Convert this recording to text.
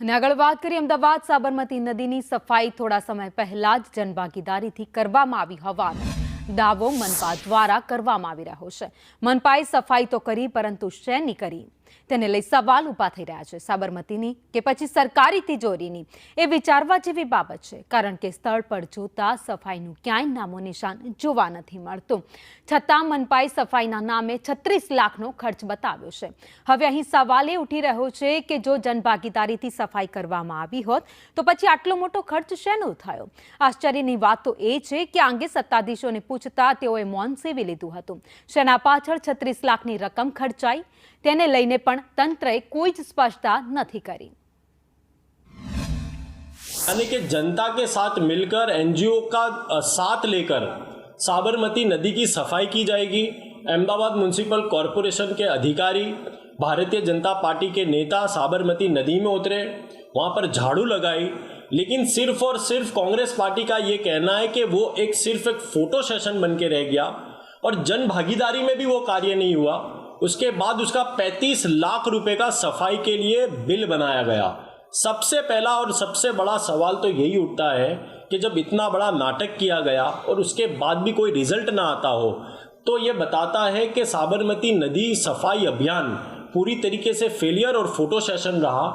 અને આગળ વાત કરીએ અમદાવાદ સાબરમતી નદીની સફાઈ થોડા સમય પહેલા જ જનભાગીદારીથી કરવામાં આવી હોવાનો દાવો મનપા દ્વારા કરવામાં આવી રહ્યો છે। મનપાએ સફાઈ તો કરી, પરંતુ શેની કરી તેને લઈ સવાલ ઊભા થઈ રહ્યા છે। સાબરમતીની કે પછી સરકારી તિજોરીની એ વિચારવા જેવી બાબત છે, કારણ કે સ્થળ પર જોતા સફાઈનું ક્યાંય નામો નિશાન જોવા નથી મળતું। છતાં મનપાએ સફાઈના નામે 36 લાખનો ખર્ચ બતાવ્યો છે। હવે અહીં સવાલ એ ઉઠી રહ્યો છે કે જો જનભાગીદારીથી સફાઈ કરવામાં આવી હોત તો પછી આટલો મોટો ખર્ચ શેનો થયો? આશ્ચર્યની વાત તો એ છે કે આ અંગે સત્તાધીશોને પૂછતા તેઓએ મૌન સેવી લીધું હતું। શેના પાછળ 36 લાખની રકમ ખર્ચાઈ તેને લઈને પણ તંત્રએ કોઈ જ સ્પષ્ટતા નથી કરી। यानी कि जनता के साथ मिलकर एनजीओ का साथ लेकर साबरमती नदी की सफाई की जाएगी। अहमदाबाद म्यूनिसिपल कॉरपोरेशन के अधिकारी, भारतीय जनता पार्टी के नेता साबरमती नदी में उतरे, वहाँ पर झाड़ू लगाई, लेकिन सिर्फ और सिर्फ कांग्रेस पार्टी का ये कहना है कि वो सिर्फ एक फोटो सेशन बन के रह गया और जन भागीदारी में भी वो कार्य नहीं हुआ। उसके बाद उसका 35 लाख रुपए का सफाई के लिए बिल बनाया गया। सबसे पहला और सबसे बड़ा सवाल तो यही उठता है कि जब इतना बड़ा नाटक किया गया और उसके बाद भी कोई रिजल्ट ना आता हो, तो ये बताता है कि साबरमती नदी सफाई अभियान पूरी तरीके से फेलियर और फोटो सेशन रहा।